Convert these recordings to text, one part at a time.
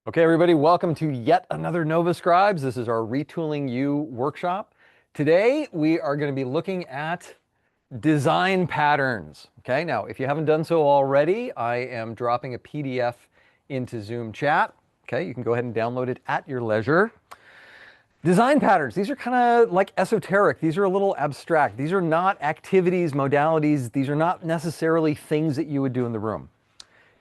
Okay, everybody, welcome to yet another Nova Scribes. This is our Retooling yoU workshop. Today, we are going to be looking at design patterns. Okay, now, if you haven't done so already, I am dropping a PDF into Zoom chat. Okay, you can go ahead and download it at your leisure. Design patterns, these are kind of like esoteric. These are a little abstract. These are not activities, modalities. These are not necessarily things that you would do in the room.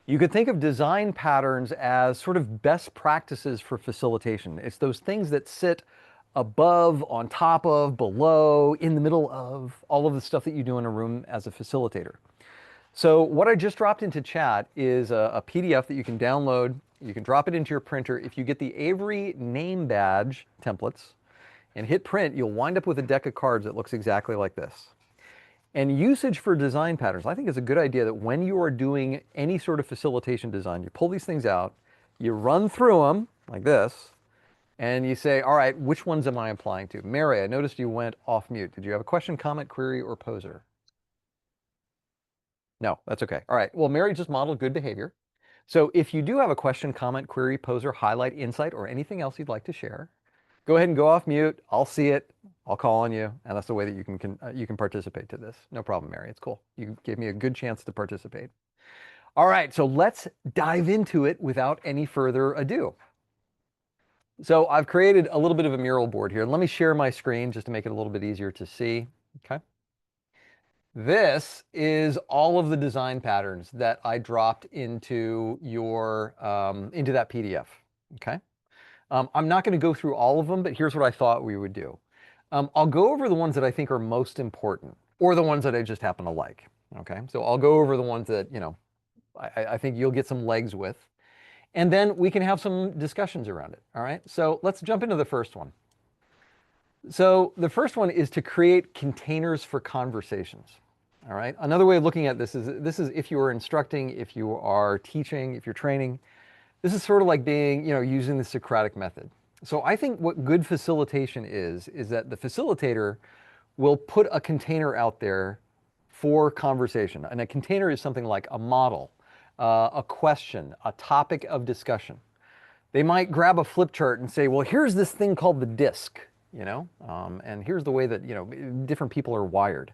You could think of design patterns as sort of best practices for facilitation. It's those things that sit above, on top of, below, in the middle of all of the stuff that you do in a room as a facilitator. So what I just dropped into chat is a PDF that you can download. You can drop it into your printer. If you get the Avery Name Badge templates and hit print, you'll wind up with a deck of cards that looks exactly like this. And usage for design patterns, I think it's a good idea that when you are doing any sort of facilitation design, you pull these things out, you run through them like this, and you say, all right, which ones am I applying to? Mary, I noticed you went off mute. Did you have a question, comment, query, or poser? No, that's okay. All right, well, Mary just modeled good behavior. So if you do have a question, comment, query, poser, highlight, insight, or anything else you'd like to share, go ahead and go off mute. I'll see it. I'll call on you, and that's the way that you can participate to this. No problem, Mary. It's cool. You gave me a good chance to participate. All right, so let's dive into it without any further ado. So I've created a little bit of a mural board here. Let me share my screen just to make it a little bit easier to see. Okay. This is all of the design patterns that I dropped into your into that PDF. Okay. I'm not going to go through all of them, but here's what I thought we would do. I'll go over the ones that I think are most important, or the ones that I just happen to like. Okay, so I'll go over the ones that, I think you'll get some legs with. And then we can have some discussions around it. All right, so let's jump into the first one. So the first one is to create containers for conversations. All right, another way of looking at this is if you are instructing, if you are teaching, if you're training. This is sort of like being, using the Socratic method. So I think what good facilitation is that the facilitator will put a container out there for conversation. And a container is something like a model, a question, a topic of discussion. They might grab a flip chart and say, well, here's this thing called the disc, and here's the way that, different people are wired.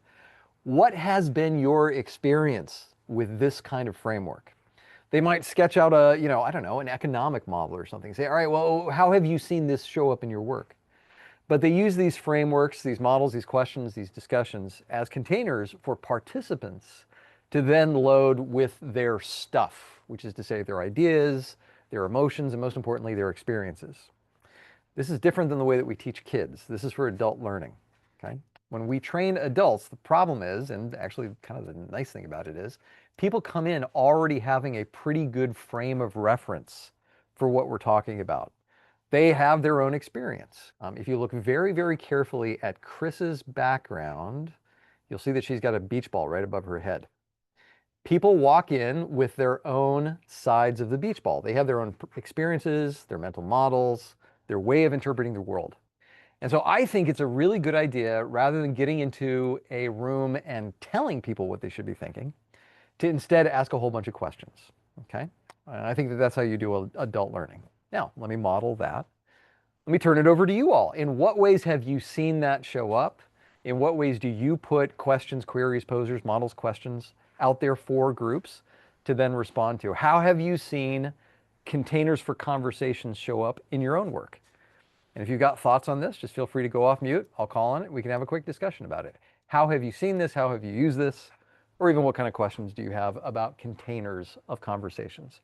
What has been your experience with this kind of framework? They might sketch out a, I don't know, an economic model or something. Say, all right, well, how have you seen this show up in your work? But they use these frameworks, these models, these questions, these discussions as containers for participants to then load with their stuff, which is to say their ideas, their emotions, and most importantly, their experiences. This is different than the way that we teach kids. This is for adult learning, okay? When we train adults, the problem is, and actually kind of the nice thing about it is, people come in already having a pretty good frame of reference for what we're talking about. They have their own experience. If you look very, very carefully at Chris's background, you'll see that she's got a beach ball right above her head. People walk in with their own sides of the beach ball. They have their own experiences, their mental models, their way of interpreting the world. And so I think it's a really good idea, rather than getting into a room and telling people what they should be thinking, to instead ask a whole bunch of questions, okay? And I think that that's how you do adult learning. Now, let me model that. Let me turn it over to you all. In what ways have you seen that show up? In what ways do you put questions, queries, posers, models, questions out there for groups to then respond to? How have you seen containers for conversations show up in your own work? And if you've got thoughts on this, just feel free to go off mute. I'll call on it. We can have a quick discussion about it. How have you seen this? How have you used this? Or even what kind of questions do you have about containers of conversations?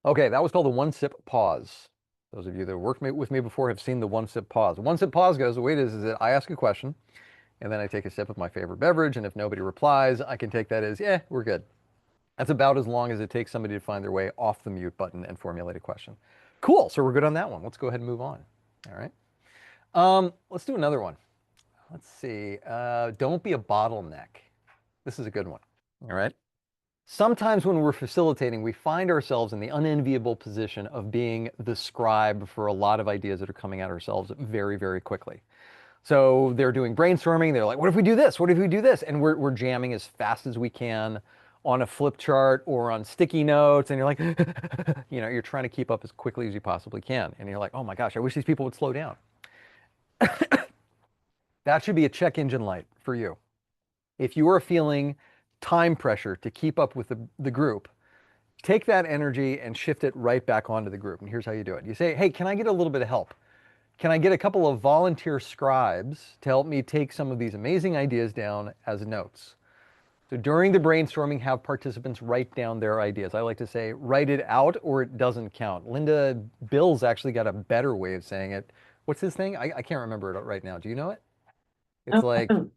Okay, that was called the one sip pause. Those of you that worked with me before have seen the one sip pause. The one sip pause goes, the way it is that I ask a question, and then I take a sip of my favorite beverage, and if nobody replies, I can take that as, yeah, we're good. That's about as long as it takes somebody to find their way off the mute button and formulate a question. Cool, so we're good on that one. Let's go ahead and move on. All right. Let's do another one. Let's see. Don't be a bottleneck. This is a good one. All right. Sometimes when we're facilitating, we find ourselves in the unenviable position of being the scribe for a lot of ideas that are coming at ourselves very, very quickly. So they're doing brainstorming. They're like, what if we do this? What if we do this? And we're jamming as fast as we can on a flip chart or on sticky notes. And you're like, you're trying to keep up as quickly as you possibly can. And you're like, oh my gosh, I wish these people would slow down. That should be a check engine light for you. If you are feeling time pressure to keep up with the group, take that energy and shift it right back onto the group. And here's how you do it. You say, hey, can I get a little bit of help? Can I get a couple of volunteer scribes to help me take some of these amazing ideas down as notes? So during the brainstorming, have participants write down their ideas. I like to say, write it out or it doesn't count. Linda Bill's actually got a better way of saying it. What's his thing? I can't remember it right now. Do you know it? It's like, Oh,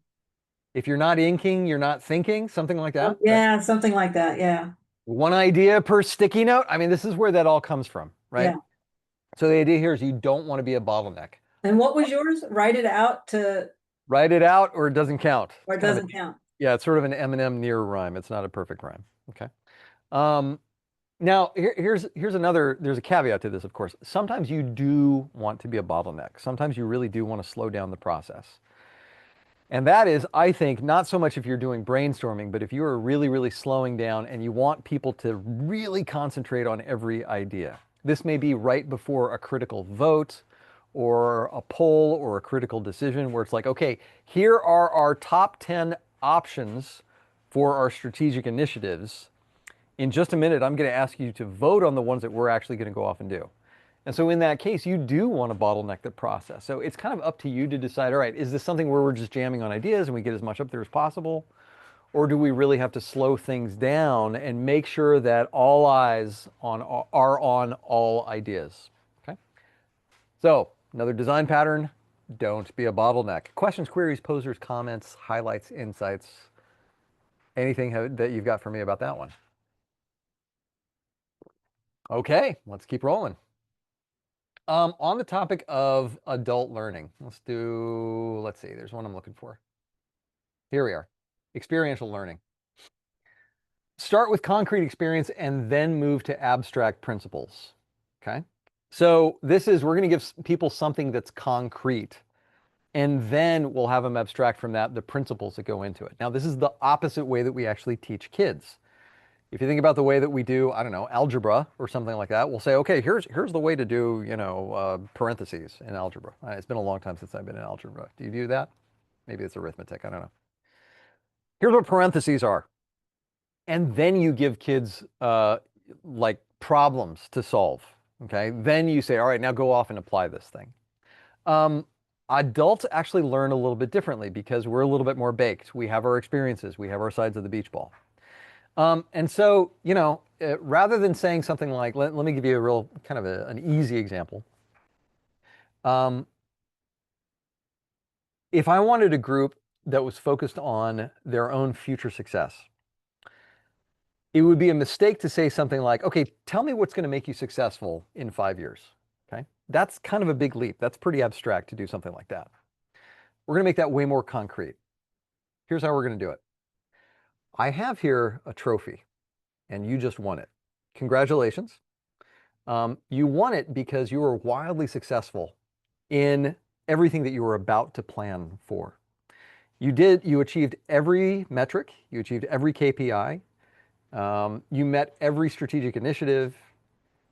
if you're not inking, you're not thinking, something like oh, that, right? yeah, something like that. Yeah. One idea per sticky note. I mean, this is where that all comes from, right? Yeah. So the idea here is you don't want to be a bottleneck. And what was yours? Write it out to, Write it out or it doesn't count. or It's it kind of a, doesn't count. yeah, it's sort of an Eminem near rhyme. It's not a perfect rhyme. Okay. Um, Now, here's another, there's a caveat to this, of course. Sometimes you do want to be a bottleneck. Sometimes you really do want to slow down the process. And that is, I think, not so much if you're doing brainstorming, but if you are really, really slowing down and you want people to really concentrate on every idea. This may be right before a critical vote or a poll or a critical decision where it's like, okay, here are our top 10 options for our strategic initiatives. In just a minute, I'm going to ask you to vote on the ones that we're actually going to go off and do. And so in that case, you do want to bottleneck the process. So it's kind of up to you to decide, all right, is this something where we're just jamming on ideas and we get as much up there as possible? Or do we really have to slow things down and make sure that all eyes are on all ideas? Okay. So another design pattern, don't be a bottleneck. Questions, queries, posers, comments, highlights, insights, anything that you've got for me about that one? Okay, let's keep rolling. On the topic of adult learning, let's see, there's one I'm looking for. Here we are, experiential learning. Start with concrete experience and then move to abstract principles, okay? So we're gonna give people something that's concrete, and then we'll have them abstract from that the principles that go into it. Now, this is the opposite way that we actually teach kids. If you think about the way that we do, I don't know, algebra or something like that, we'll say, okay, here's the way to do, parentheses in algebra. It's been a long time since I've been in algebra. Do you do that? Maybe it's arithmetic. I don't know. Here's what parentheses are. And then you give kids like problems to solve. Okay. Then you say, all right, now go off and apply this thing. Um, Adults actually learn a little bit differently because we're a little bit more baked. We have our experiences. We have our sides of the beach ball. And so, rather than saying something like, let me give you a real kind of an easy example. Um, if I wanted a group that was focused on their own future success, it would be a mistake to say something like, okay, tell me what's going to make you successful in 5 years. Okay. That's kind of a big leap. That's pretty abstract to do something like that. We're going to make that way more concrete. Here's how we're going to do it. I have here a trophy and you just won it. Congratulations. You won it because you were wildly successful in everything that you were about to plan for. You achieved every metric, you achieved every KPI, you met every strategic initiative,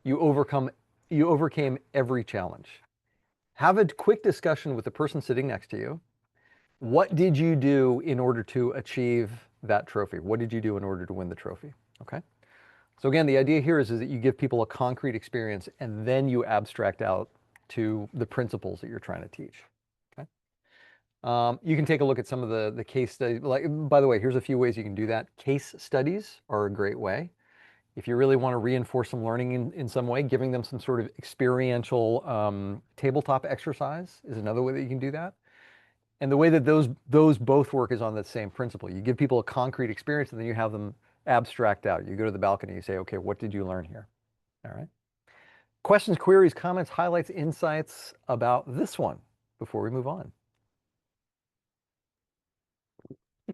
you overcame every challenge. Have a quick discussion with the person sitting next to you. What did you do in order to achieve that trophy? What did you do in order to win the trophy? Okay. So again, the idea here is that you give people a concrete experience and then you abstract out to the principles that you're trying to teach. Okay. You can take a look at some of the case studies. Like, by the way, here's a few ways you can do that. Case studies are a great way. If you really want to reinforce some learning in some way, giving them some sort of experiential tabletop exercise is another way that you can do that. And the way that those both work is on the same principle. You give people a concrete experience and then you have them abstract out. You go to the balcony, you say, okay, what did you learn here? All right. Questions, queries, comments, highlights, insights about this one before we move on.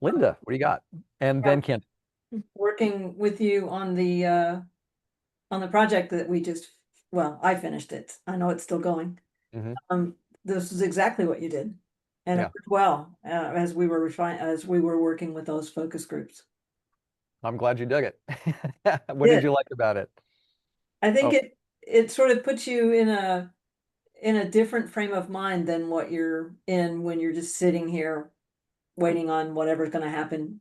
Linda, what do you got? And then Kent. Working with you on the project that I finished it. I know it's still going. Mhm. This is exactly what you did. And it Yeah, worked well, as we were working with those focus groups. I'm glad you dug it. What did Did. you like about it? I think Oh, it sort of puts you in a different frame of mind than what you're in when you're just sitting here waiting on whatever's going to happen.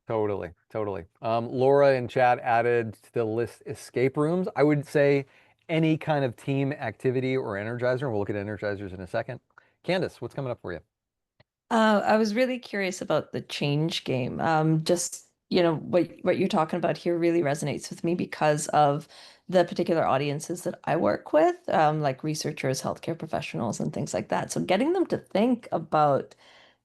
totally, totally. Laura in chat added to the list escape rooms. I would say any kind of team activity or energizer, and we'll look at energizers in a second. Candace, what's coming up for you? I was really curious about the change game. Just, what you're talking about here really resonates with me because of the particular audiences that I work with, like researchers, healthcare professionals, and things like that. So getting them to think about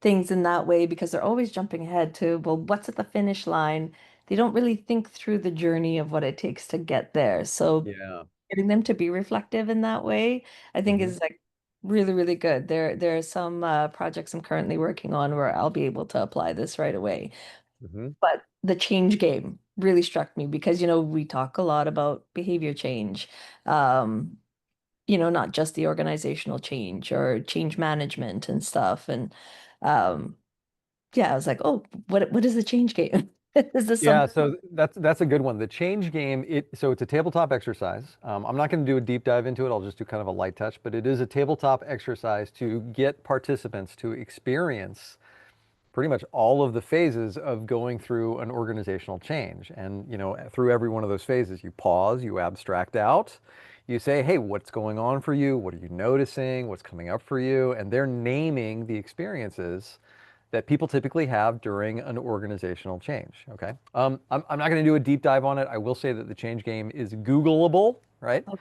things in that way because they're always jumping ahead to, well, what's at the finish line? They don't really think through the journey of what it takes to get there. So Yeah. getting them to be reflective in that way, I think Hmm. is like really, really good. There are some projects I'm currently working on where I'll be able to apply this right away. Hmm. But the change game really struck me because, we talk a lot about behavior change, um, not just the organizational change or change management and stuff. And yeah, I was like, oh, what is the change game? Is this Yeah, something? so that's a good one. The change game, so it's a tabletop exercise. I'm not going to do a deep dive into it. I'll just do kind of a light touch, but it is a tabletop exercise to get participants to experience pretty much all of the phases of going through an organizational change. And, through every one of those phases, you pause, you abstract out, you say, hey, what's going on for you? What are you noticing? What's coming up for you? And they're naming the experiences that people typically have during an organizational change. Okay. I'm not going to do a deep dive on it. I will say that the change game is Googleable, right? Oh,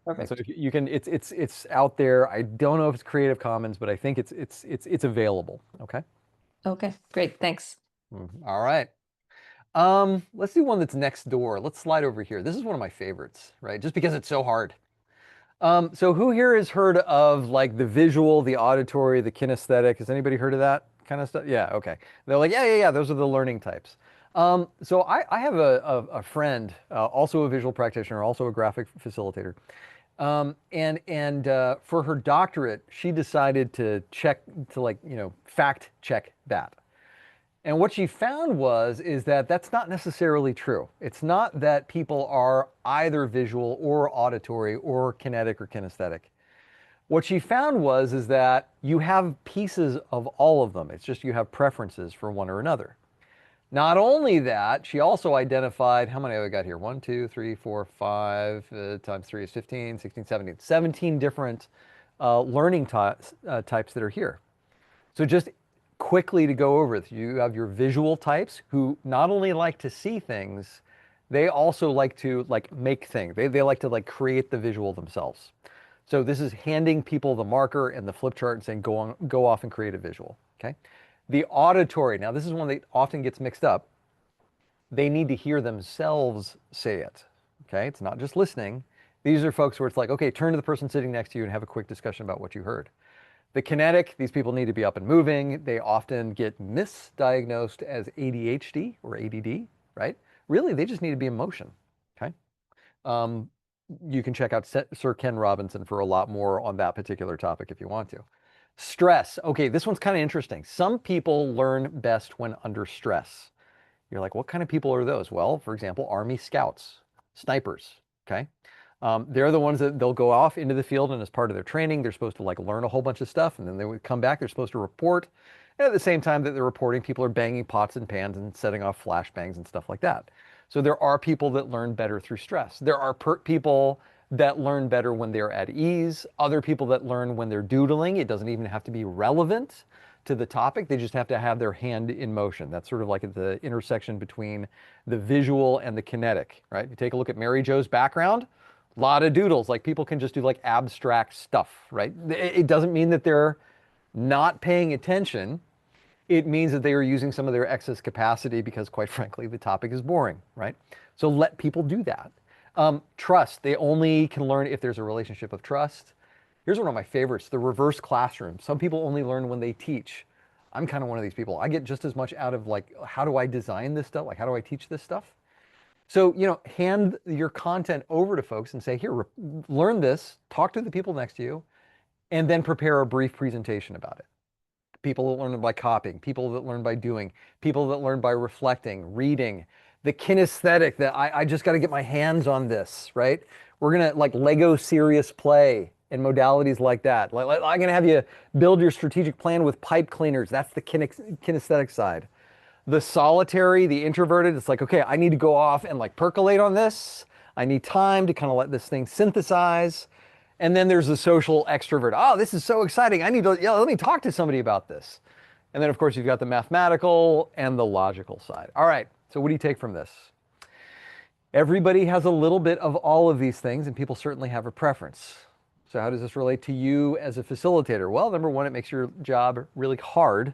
And so perfect. if you can, it's out there. I don't know if it's Creative Commons, but I think it's available. Okay. Okay, great. Thanks. All right. Let's do one that's next door. Let's slide over here. This is one of my favorites, right? Just because it's so hard. So who here has heard of like the visual, the auditory, the kinesthetic? Has anybody heard of that kind of stuff? Yeah, okay. They're like, yeah, yeah, yeah, those are the learning types. So I have a friend, also a visual practitioner, also a graphic facilitator. And for her doctorate, she decided to like, fact check that. And what she found is that that's not necessarily true. It's not that people are either visual or auditory or kinetic or kinesthetic. What she found is that you have pieces of all of them. It's just you have preferences for one or another. Not only that, she also identified how many have I got here? One, two, three, four, five, times three is 15, 16, 17. 17 different learning types that are here. So just quickly to go over it, you have your visual types who not only like to see things, they also like to like make things. They like to like create the visual themselves. So this is handing people the marker and the flip chart and saying, go off and create a visual. Okay. The auditory, now this is one that often gets mixed up. They need to hear themselves say it. Okay. It's not just listening. These are folks where it's like, okay, turn to the person sitting next to you and have a quick discussion about what you heard. The kinetic, these people need to be up and moving. They often get misdiagnosed as ADHD or ADD, right? Really, they just need to be in motion. Okay. Um, you can check out Sir Ken Robinson for a lot more on that particular topic if you want to. Stress. Okay, this one's kind of interesting. Some people learn best when under stress. You're like, what kind of people are those? Well, for example, Army scouts, snipers. Okay. They're the ones that they'll go off into the field, and as part of their training, they're supposed to like learn a whole bunch of stuff, and then they would come back. They're supposed to report. And at the same time that they're reporting, people are banging pots and pans and setting off flashbangs and stuff like that. So there are people that learn better through stress. There are people that learn better when they're at ease. Other people that learn when they're doodling. It doesn't even have to be relevant to the topic. They just have to have their hand in motion. That's sort of like at the intersection between the visual and the kinetic, right? You take a look at Mary Jo's background, a lot of doodles. Like people can just do like abstract stuff, right? It doesn't mean that they're not paying attention. It means that they are using some of their excess capacity because, quite frankly, the topic is boring, right? So let people do that. Trust. They only can learn if there's a relationship of trust. Here's one of my favorites, the reverse classroom. Some people only learn when they teach. I'm kind of one of these people. I get just as much out of like, how do I design this stuff? Like, how do I teach this stuff? So, hand your content over to folks and say, here, learn this, talk to the people next to you, and then prepare a brief presentation about it. people that learn by copying, people that learn by doing, people that learn by reflecting, reading, the kinesthetic that I just got to get my hands on this, right? We're going to like Lego serious play and modalities like that. I'm going to have you build your strategic plan with pipe cleaners. That's the kinesthetic side. The solitary, the introverted, it's like, okay, I need to go off and like percolate on this. I need time to kind of let this thing synthesize. And then there's the social extrovert. Oh, this is so exciting. I need to, yeah, let me talk to somebody about this. And then, of course, you've got the mathematical and the logical side. All right, so what do you take from this? Everybody has a little bit of all of these things, and people certainly have a preference. So how does this relate to you as a facilitator? Well, number one, it makes your job really hard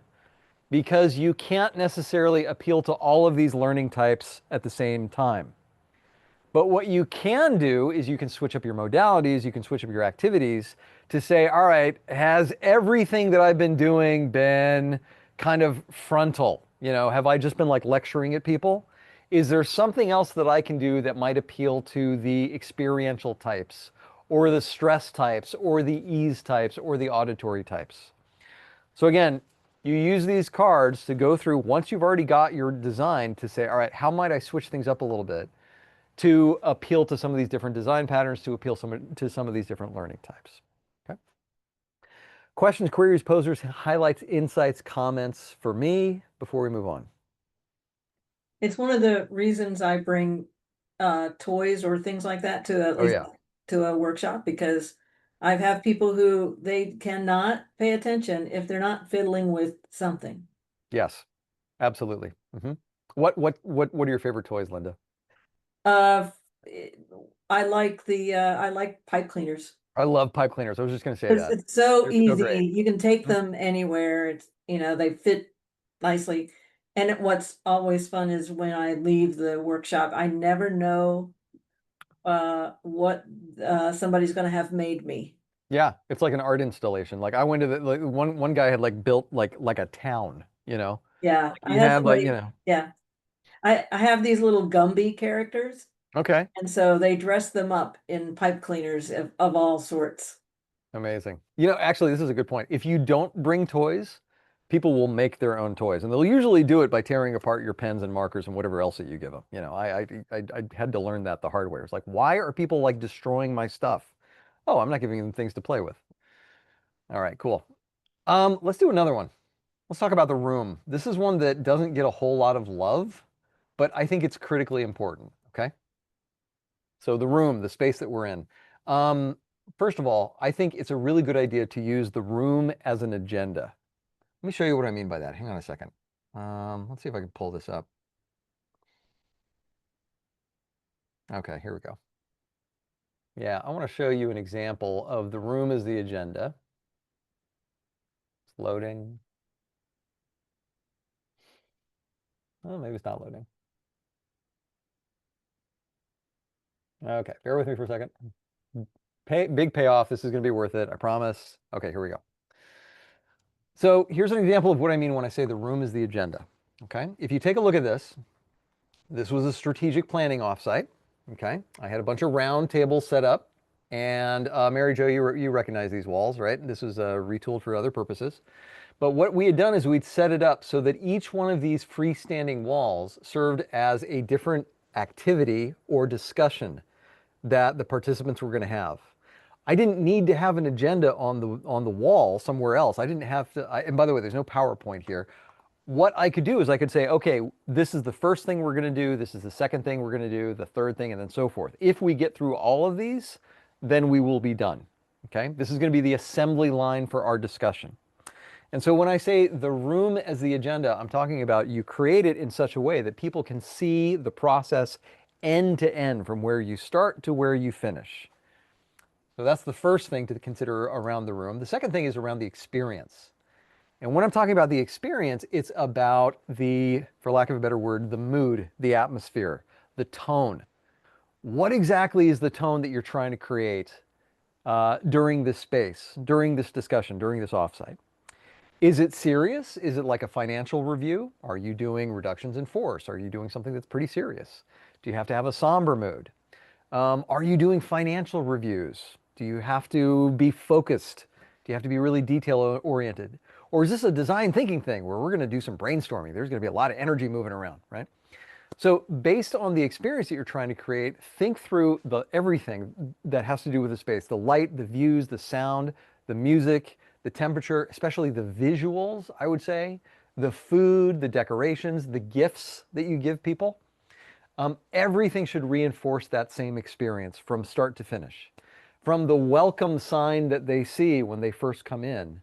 because you can't necessarily appeal to all of these learning types at the same time. But what you can do is you can switch up your modalities, you can switch up your activities to say, all right, has everything that I've been doing been kind of frontal? You know, have I just been like lecturing at people? Is there something else that I can do that might appeal to the experiential types or the stress types or the ease types or the auditory types? So again, you use these cards to go through once you've already got your design to say, all right, how might I switch things up a little bit to appeal to some of these different design patterns, to appeal to some of these different learning types. Okay. Questions, queries, posers, highlights, insights, comments for me before we move on. It's one of the reasons I bring toys or things like that to at Oh least yeah. to a workshop, because I've have people who they cannot pay attention if they're not fiddling with something. Yes, absolutely. What are your favorite toys, Linda? Uh, I like pipe cleaners. I love pipe cleaners. I was just going to say It's that. it's so They're so great. easy. You can take Mhm. them anywhere. It's, they fit nicely. And what's always fun is when I leave the workshop, I never know what somebody's gonna have made me. Yeah, it's like an art installation. Like I went to the like one guy had like built like a town, you know. Yeah, Like I he had had like, you somebody, know. yeah. I have these little Gumby characters, Okay. and so they dress them up in pipe cleaners of all sorts. Amazing. You know, actually, this is a good point. If you don't bring toys, people will make their own toys, and they'll usually do it by tearing apart your pens and markers and whatever else that you give them. You know, I had to learn that the hard way. It's like, why are people like destroying my stuff? Oh, I'm not giving them things to play with. All right, cool. Let's do another one. Let's talk about the room. This is one that doesn't get a whole lot of love, but I think it's critically important. Okay. So the room, the space that we're in. Um, First of all, I think it's a really good idea to use the room as an agenda. Let me show you what I mean by that. Hang on a second. Let's see if I can pull this up. Okay, here we go. Yeah, I want to show you an example of the room as the agenda. It's loading. Oh, maybe it's not loading. Okay, bear with me for a second. Big payoff. This is going to be worth it. I promise. Okay, here we go. So here's an example of what I mean when I say the room is the agenda. Okay, if you take a look at this, this was a strategic planning offsite. Okay, I had a bunch of round tables set up, and Mary Jo, you recognize these walls, right? This was retooled for other purposes. But what we had done is we'd set it up so that each one of these freestanding walls served as a different activity or discussion that the participants were going to have. I didn't need to have an agenda on the wall somewhere else. I didn't have to. And by the way, there's no PowerPoint here. What I could do is I could say, okay, this is the first thing we're going to do. This is the second thing we're going to do, the third thing, and then so forth. If we get through all of these, then we will be done. Okay, this is going to be the assembly line for our discussion. And so when I say the room as the agenda, I'm talking about you create it in such a way that people can see the process end to end from where you start to where you finish. So that's the first thing to consider around the room. The second thing is around the experience. And when I'm talking about the experience, it's about the, for lack of a better word, the mood, the atmosphere, the tone. What exactly is the tone that you're trying to create during this space, during this discussion, during this offsite? Is it serious? Is it like a financial review? Are you doing reductions in force? Are you doing something that's pretty serious? Do you have to have a somber mood? Are you doing financial reviews? Do you have to be focused? Do you have to be really detail oriented? Or is this a design thinking thing where we're going to do some brainstorming? There's going to be a lot of energy moving around, right? So based on the experience that you're trying to create, think through everything that has to do with the space, the light, the views, the sound, the music, the temperature, especially the visuals, I would say, the food, the decorations, the gifts that you give people. Everything should reinforce that same experience from start to finish. From the welcome sign that they see when they first come in,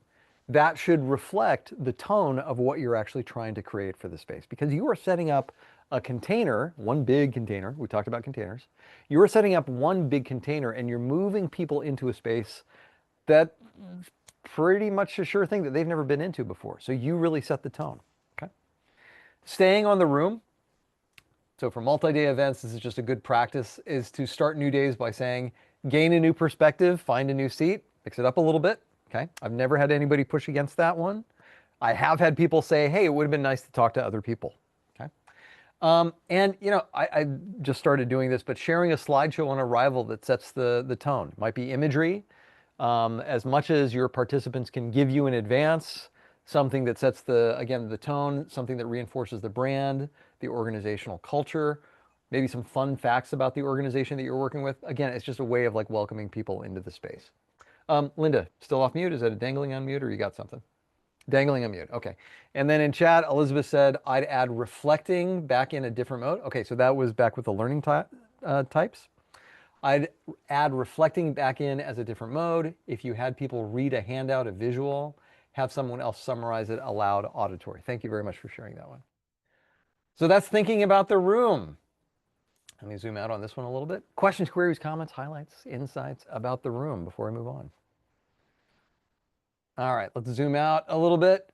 that should reflect the tone of what you're actually trying to create for the space. Because you are setting up a container, one big container, we talked about containers, you are setting up one big container and you're moving people into a space that pretty much a sure thing that they've never been into before. So you really set the tone, okay? Staying on the room. So for multi-day events, this is just a good practice, is to start new days by saying, gain a new perspective, find a new seat, mix it up a little bit, okay? I've never had anybody push against that one. I have had people say, hey, it would have been nice to talk to other people, okay? And I just started doing this, but sharing a slideshow on arrival that sets the tone. Might be imagery, as much as your participants can give you in advance, something that sets the tone, something that reinforces the brand, the organizational culture, maybe some fun facts about the organization that you're working with. Again, it's just a way of like welcoming people into the space. Linda, still off mute? Is that a dangling on mute or you got something? Dangling on mute, okay. And then in chat, Elizabeth said, I'd add reflecting back in a different mode. Okay, so that was back with the learning types. I'd add reflecting back in as a different mode. If you had people read a handout, a visual, have someone else summarize it aloud, auditory. Thank you very much for sharing that one. So that's thinking about the room. Let me zoom out on this one a little bit. Questions, queries, comments, highlights, insights about the room before I move on. All right, let's zoom out a little bit.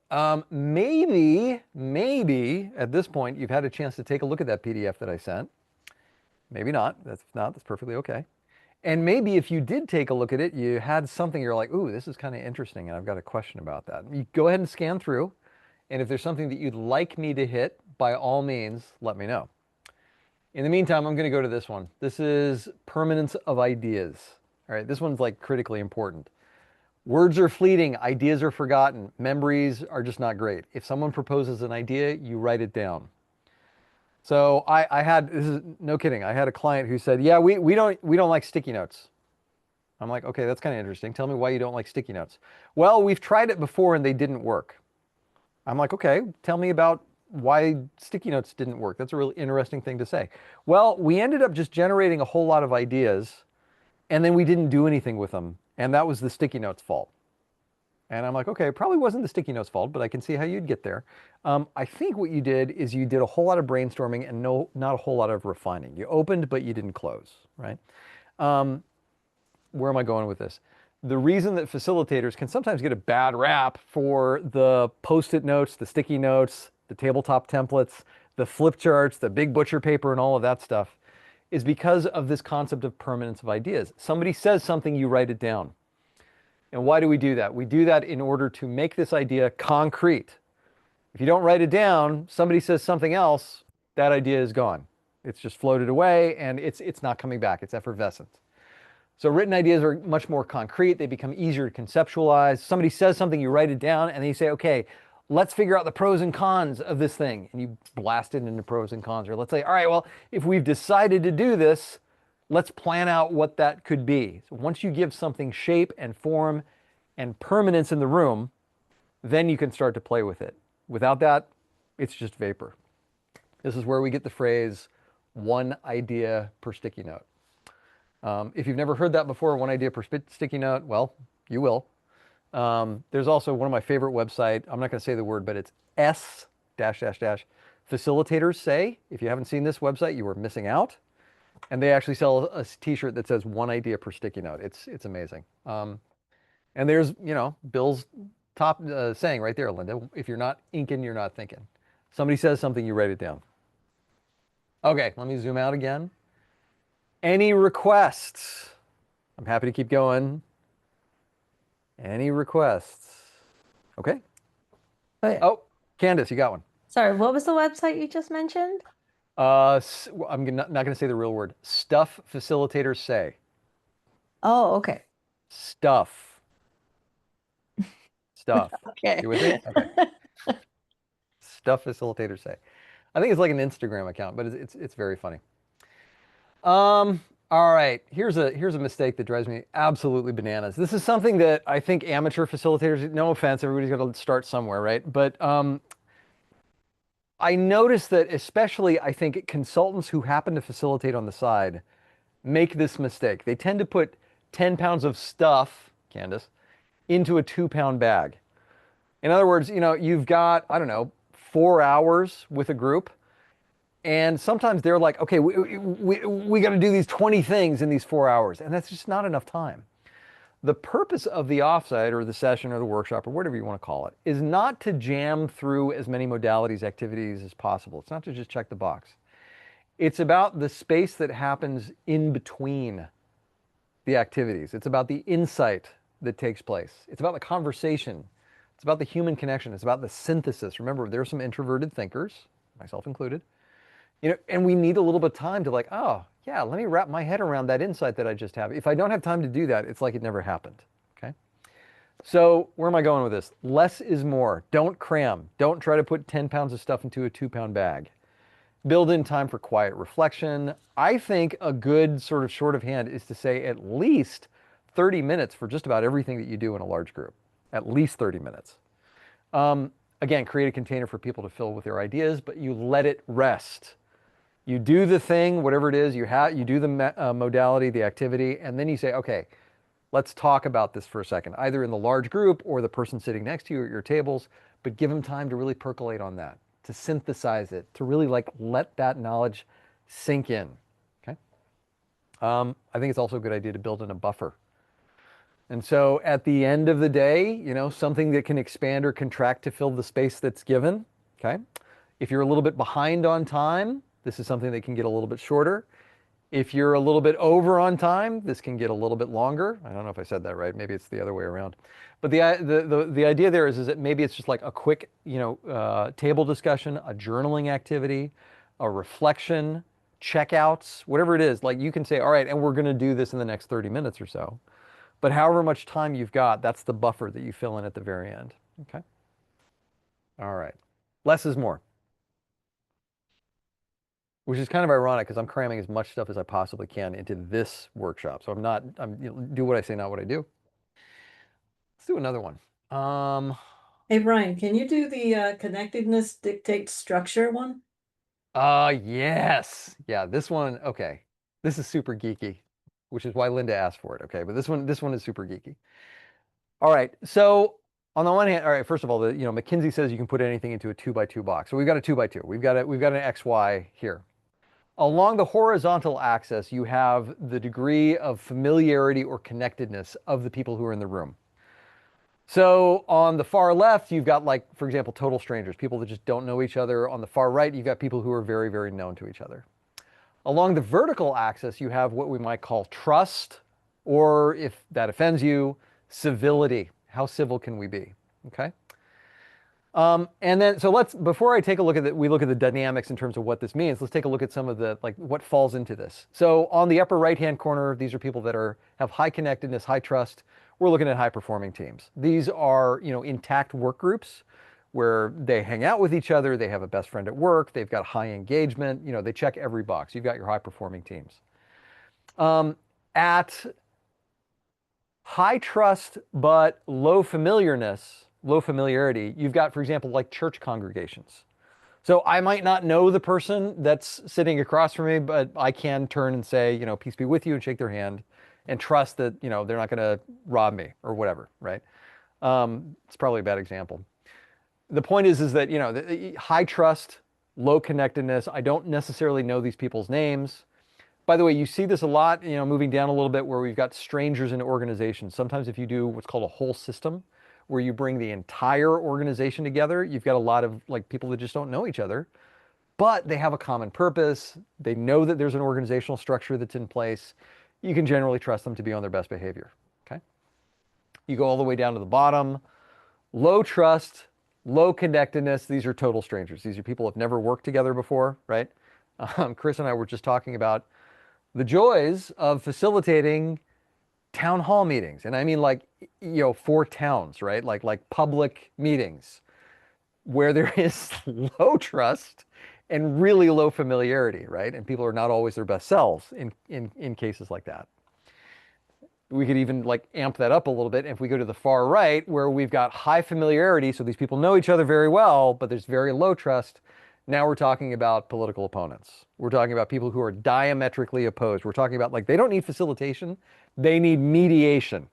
Maybe at this point, you've had a chance to take a look at that PDF that I sent. Maybe not. That's perfectly okay. And maybe if you did take a look at it, you had something you're like, ooh, this is kind of interesting, and I've got a question about that. You go ahead and scan through, and if there's something that you'd like me to hit, by all means, let me know. In the meantime, I'm going to go to this one. This is permanence of ideas. All right, this one's like critically important. Words are fleeting, ideas are forgotten, memories are just not great. If someone proposes an idea, you write it down. So I had, this is no kidding, I had a client who said, yeah, we don't like sticky notes. I'm like, okay, that's kind of interesting. Tell me why you don't like sticky notes. Well, we've tried it before and they didn't work. I'm like, okay, tell me about why sticky notes didn't work. That's a really interesting thing to say. Well, we ended up just generating a whole lot of ideas and then we didn't do anything with them. And that was the sticky notes fault. And I'm like, okay, it probably wasn't the sticky notes fault, but I can see how you'd get there. I think what you did is you did a whole lot of brainstorming and not a whole lot of refining. You opened, but you didn't close, right? Where am I going with this? The reason that facilitators can sometimes get a bad rap for the post-it notes, the sticky notes, the tabletop templates, the flip charts, the big butcher paper, and all of that stuff is because of this concept of permanence of ideas. Somebody says something, you write it down. And why do we do that? We do that in order to make this idea concrete. If you don't write it down, somebody says something else, that idea is gone. It's just floated away and it's not coming back. It's effervescent. So written ideas are much more concrete. They become easier to conceptualize. Somebody says something, you write it down, and then you say, okay, let's figure out the pros and cons of this thing. And you blast it into pros and cons. Or let's say, all right, well, if we've decided to do this, let's plan out what that could be. So once you give something shape and form and permanence in the room, then you can start to play with it. Without that, it's just vapor. This is where we get the phrase, one idea per sticky note. If you've never heard that before, one idea per sticky note, well, you will. There's also one of my favorite websites. I'm not going to say the word, but it's facilitators say. If you haven't seen this website, you are missing out. And they actually sell a t-shirt that says one idea per sticky note. It's amazing. And there's, Bill's top saying right there, Linda, if you're not inking, you're not thinking. Somebody says something, you write it down. Okay, let me zoom out again. Any requests? I'm happy to keep going. Any requests? Okay. Oh, Candace, you got one. Sorry, what was the website you just mentioned? I'm not going to say the real word. Stuff facilitators say. Oh, okay. Stuff. stuff. Okay. You with me? Okay. Stuff facilitators say. I think it's like an Instagram account, but it's very funny. All right. Here's a mistake that drives me absolutely bananas. This is something that I think amateur facilitators, no offense, everybody's got to start somewhere, right? But I noticed that especially I think consultants who happen to facilitate on the side make this mistake. They tend to put 10 pounds of stuff, Candace, into a 2-pound bag. In other words, you've got, I don't know, 4 hours with a group. And sometimes they're like, okay, we got to do these 20 things in these 4 hours. And that's just not enough time. The purpose of the offsite or the session or the workshop or whatever you want to call it is not to jam through as many modalities, activities as possible. It's not to just check the box. It's about the space that happens in between the activities. It's about the insight that takes place. It's about the conversation. It's about the human connection. It's about the synthesis. Remember, there's some introverted thinkers, myself included, and we need a little bit of time to like, oh, yeah, let me wrap my head around that insight that I just have. If I don't have time to do that, it's like it never happened, okay? So where am I going with this? Less is more. Don't cram. Don't try to put 10 pounds of stuff into a 2-pound bag. Build in time for quiet reflection. I think a good sort of short of hand is to say at least 30 minutes for just about everything that you do in a large group. At least 30 minutes. Again, create a container for people to fill with their ideas, but you let it rest. You do the thing, whatever it is, you do the modality, the activity, and then you say, okay, let's talk about this for a second, either in the large group or the person sitting next to you at your tables, but give them time to really percolate on that, to synthesize it, to really like let that knowledge sink in, okay? I think it's also a good idea to build in a buffer. And so at the end of the day, something that can expand or contract to fill the space that's given, okay? If you're a little bit behind on time, this is something that can get a little bit shorter. If you're a little bit over on time, this can get a little bit longer. I don't know if I said that right. Maybe it's the other way around. But the idea there is that maybe it's just like a quick, table discussion, a journaling activity, a reflection, checkouts, whatever it is. Like you can say, all right, and we're going to do this in the next 30 minutes or so. But however much time you've got, that's the buffer that you fill in at the very end. Okay. All right. Less is more. Which is kind of ironic because I'm cramming as much stuff as I possibly can into this workshop. So do what I say, not what I do. Let's do another one. Hey, Brian, can you do the connectedness dictates structure one? Yes. Yeah, this one, okay. This is super geeky, which is why Linda asked for it, okay? But this one is super geeky. All right, so on the one hand, all right, first of all, McKinsey says you can put anything into a 2x2 box. So we've got a 2x2. We've got an XY here. Along the horizontal axis, you have the degree of familiarity or connectedness of the people who are in the room. So on the far left, you've got, like, for example, total strangers, people that just don't know each other. On the far right, you've got people who are very, very known to each other. Along the vertical axis, you have what we might call trust, or if that offends you, civility. How civil can we be? Okay. And then, so before I take a look at we look at the dynamics in terms of what this means, let's take a look at some of what falls into this. So on the upper right-hand corner, these are people that have high connectedness, high trust. We're looking at high-performing teams. These are, intact work groups where they hang out with each other, they have a best friend at work, they've got high engagement, they check every box. You've got your high-performing teams. At high trust but low familiarity, you've got, for example, like church congregations. So I might not know the person that's sitting across from me, but I can turn and say, peace be with you, and shake their hand and trust that, they're not going to rob me or whatever, right? It's probably a bad example. The point is that, the high trust, low connectedness, I don't necessarily know these people's names. By the way, you see this a lot, moving down a little bit where we've got strangers in organizations. Sometimes if you do what's called a whole system, where you bring the entire organization together, you've got a lot of people that just don't know each other, but they have a common purpose. They know that there's an organizational structure that's in place. You can generally trust them to be on their best behavior, okay? You go all the way down to the bottom, low trust, low connectedness. These are total strangers. These are people who have never worked together before, right? Chris and I were just talking about the joys of facilitating town hall meetings, and I mean like, for towns, right? Like public meetings where there is low trust and really low familiarity, right? And people are not always their best selves in cases like that. We could even like amp that up a little bit if we go to the far right, where we've got high familiarity, so these people know each other very well, but there's very low trust. Now we're talking about political opponents. We're talking about people who are diametrically opposed. We're talking about like they don't need facilitation, they need mediation,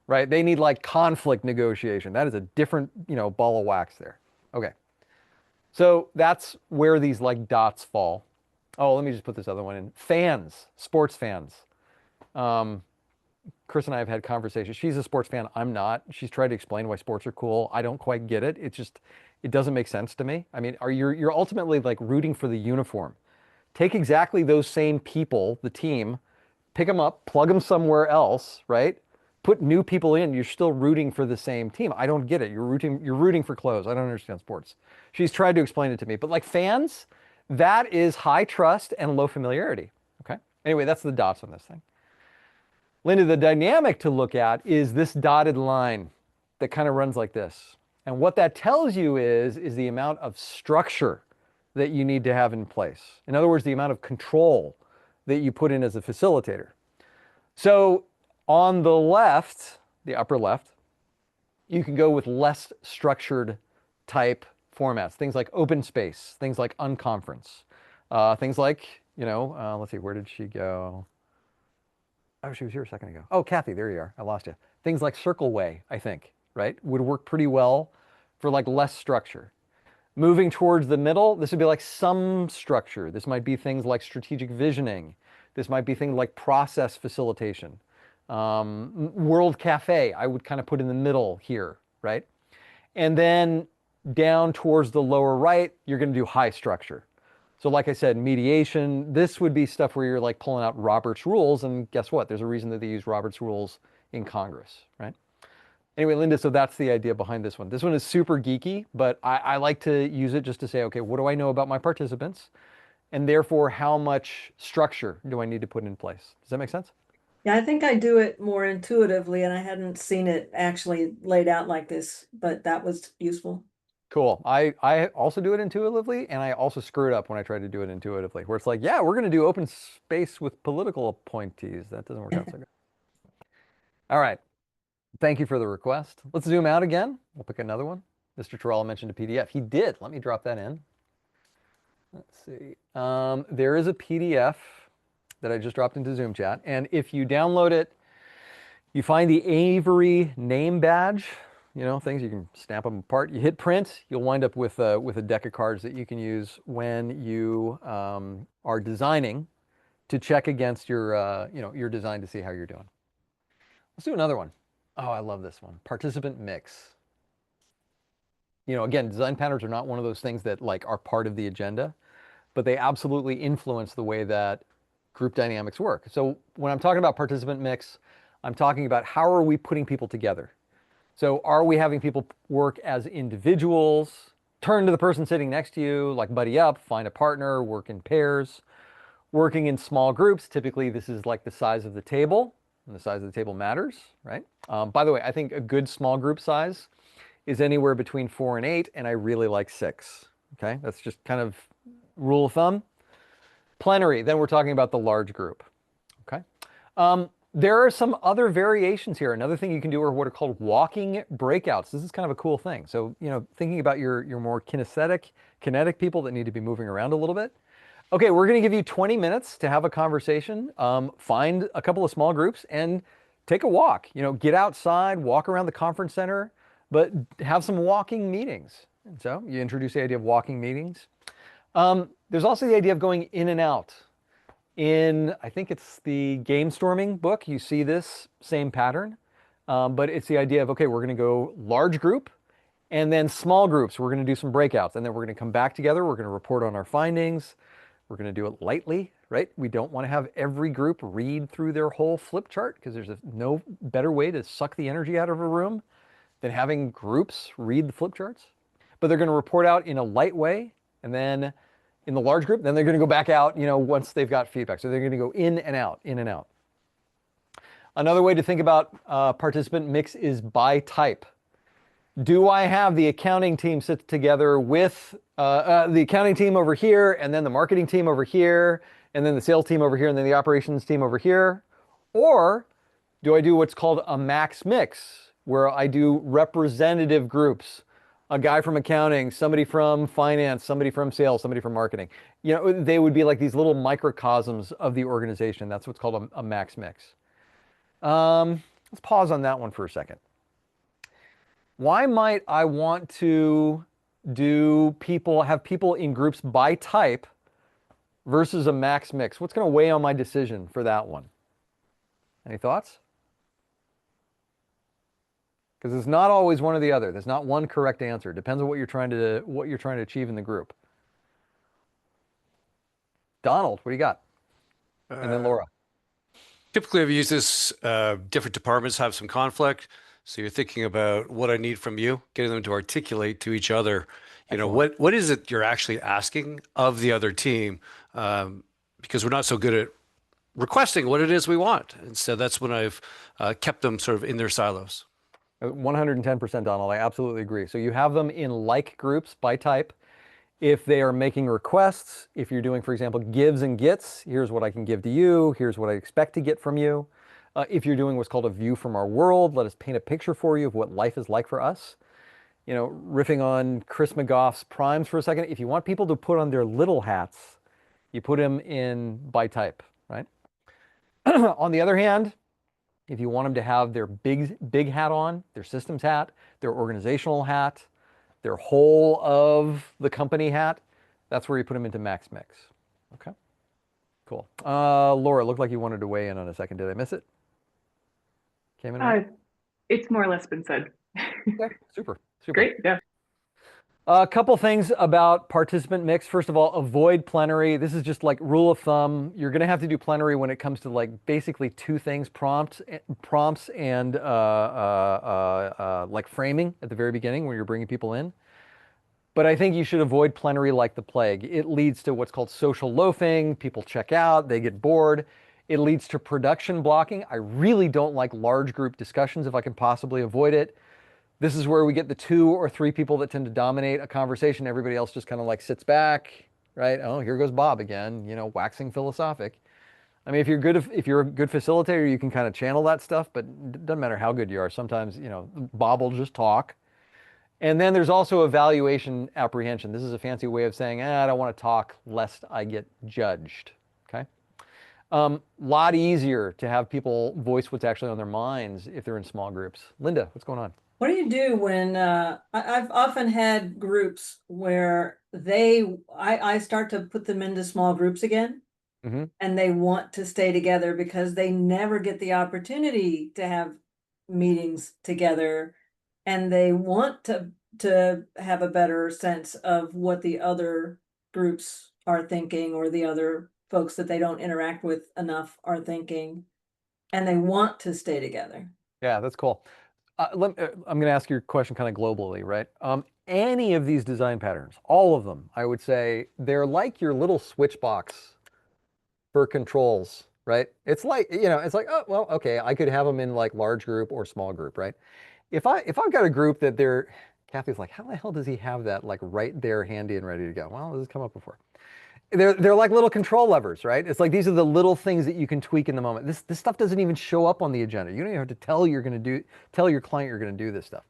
right? They need like conflict negotiation. That is a different, ball of wax there. Okay. So that's where these like dots fall. Oh, let me just put this other one in. Fans, sports fans. Chris and I have had conversations. She's a sports fan. I'm not. She's tried to explain why sports are cool. I don't quite get it. It doesn't make sense to me. I mean, you're ultimately like rooting for the uniform. Take exactly those same people, the team, pick them up, plug them somewhere else, right? Put new people in. You're still rooting for the same team. I don't get it. You're rooting for clothes. I don't understand sports. She's tried to explain it to me. But like fans, that is high trust and low familiarity. Okay. Anyway, that's the dots on this thing. Linda, the dynamic to look at is this dotted line that kind of runs like this. And what that tells you is the amount of structure that you need to have in place. In other words, the amount of control that you put in as a facilitator. So on the left, the upper left, you can go with less structured type formats, things like open space, things like unconference, things like, let's see, where did she go? Oh, she was here a second ago. Oh, Kathy, there you are. I lost you. Things like Circle Way, I think, right, would work pretty well for like less structure. Moving towards the middle, this would be like some structure. This might be things like strategic visioning. This might be things like process facilitation. World Cafe, I would kind of put in the middle here, right? And then down towards the lower right, you're going to do high structure. So like I said, mediation, this would be stuff where you're like pulling out Robert's rules, and guess what? There's a reason that they use Robert's rules in Congress, right? Anyway, Linda, so that's the idea behind this one. This one is super geeky, but I like to use it just to say, okay, what do I know about my participants? And therefore, how much structure do I need to put in place? Does that make sense? Yeah, I think I do it more intuitively, and I hadn't seen it actually laid out like this, but that was useful. Cool. I also do it intuitively, and I also screw it up when I try to do it intuitively, where it's like, yeah, we're going to do open space with political appointees. That doesn't work out so good. All right. Thank you for the request. Let's zoom out again. We'll pick another one. Mr. Tarallo mentioned a PDF. He did. Let me drop that in. Let's see. There is a PDF that I just dropped into Zoom chat. And if you download it, you find the Avery name badge, things you can snap them apart. You hit print, you'll wind up with a deck of cards that you can use when you are designing to check against your design to see how you're doing. Let's do another one. Oh, I love this one. Participant mix. Again, design patterns are not one of those things that like are part of the agenda, but they absolutely influence the way that group dynamics work. So when I'm talking about participant mix, I'm talking about how are we putting people together? So are we having people work as individuals, turn to the person sitting next to you, like buddy up, find a partner, work in pairs, working in small groups? Typically, this is like the size of the table, and the size of the table matters, right? By the way, I think a good small group size is anywhere between 4 and 8, and I really like 6. Okay, that's just kind of rule of thumb. Plenary, then we're talking about the large group. Okay. There are some other variations here. Another thing you can do are what are called walking breakouts. This is kind of a cool thing. So, thinking about your more kinetic people that need to be moving around a little bit. Okay, we're going to give you 20 minutes to have a conversation. Find a couple of small groups and take a walk. Get outside, walk around the conference center, but have some walking meetings. And so you introduce the idea of walking meetings. There's also the idea of going in and out. In, I think it's the Game Storming book, you see this same pattern, but it's the idea of, okay, we're going to go large group and then small groups. We're going to do some breakouts, and then we're going to come back together. We're going to report on our findings. We're going to do it lightly, right? We don't want to have every group read through their whole flip chart, because there's no better way to suck the energy out of a room than having groups read the flip charts. But they're going to report out in a light way, and then in the large group, then they're going to go back out, once they've got feedback. So they're going to go in and out, in and out. Another way to think about participant mix is by type. Do I have the accounting team sit together with the accounting team over here, and then the marketing team over here, and then the sales team over here, and then the operations team over here? Or do I do what's called a max mix, where I do representative groups? A guy from accounting, somebody from finance, somebody from sales, somebody from marketing. You know, they would be like these little microcosms of the organization. That's what's called a max mix. Let's pause on that one for a second. Why might I want to have people in groups by type versus a max mix? What's going to weigh on my decision for that one? Any thoughts? Because it's not always one or the other. There's not one correct answer. It depends on what you're trying to achieve in the group. Donald, what do you got? And then Laura. Typically, I've used this, different departments have some conflict. So you're thinking about what I need from you, getting them to articulate to each other, you know, what is it you're actually asking of the other team? Because we're not so good at requesting what it is we want. And so that's when I've kept them sort of in their silos. 110%, Donald. I absolutely agree. So you have them in like groups by type. If they are making requests, if you're doing, for example, gives and gets, here's what I can give to you, here's what I expect to get from you. If you're doing what's called a view from our world, let us paint a picture for you of what life is like for us. You know, riffing on Chris McGough's primes for a second, if you want people to put on their little hats, you put them in by type, right? On the other hand, if you want them to have their big hat on, their systems hat, their organizational hat, their whole of the company hat, that's where you put them into max mix. Okay, cool. Laura, it looked like you wanted to weigh in on a second. Did I miss it? Came in right? It's more or less been said. Okay, super. Great, yeah. A couple things about participant mix. First of all, avoid plenary. This is just like rule of thumb. You're going to have to do plenary when it comes to like basically two things: prompts and like framing at the very beginning when you're bringing people in. But I think you should avoid plenary like the plague. It leads to what's called social loafing. People check out, they get bored. It leads to production blocking. I really don't like large group discussions if I can possibly avoid it. This is where we get the 2 or 3 people that tend to dominate a conversation. Everybody else just kind of like sits back, right? Oh, here goes Bob again, you know, waxing philosophic. I mean, if you're a good facilitator, you can kind of channel that stuff, but it doesn't matter how good you are. Sometimes, you know, Bob will just talk. And then there's also evaluation apprehension. This is a fancy way of saying, I don't want to talk lest I get judged, okay? Lot easier to have people voice what's actually on their minds if they're in small groups. Linda, what's going on? What do you do when I've often had groups where I start to put them into small groups again, and they want to stay together because they never get the opportunity to have meetings together, and they want to have a better sense of what the other groups are thinking, or the other folks that they don't interact with enough are thinking, and they want to stay together. Yeah, that's cool. I'm going to ask your question kind of globally, right? Any of these design patterns, all of them, I would say, they're like your little switch box for controls, right? It's like, you know, it's like, oh, well, okay, I could have them in like large group or small group, right? If I've got a group that Kathy's like, how the hell does he have that like right there handy and ready to go? Well, this has come up before. They're like little control levers, right? It's like these are the little things that you can tweak in the moment. This stuff doesn't even show up on the agenda. You don't even have to tell your client you're going to do this stuff.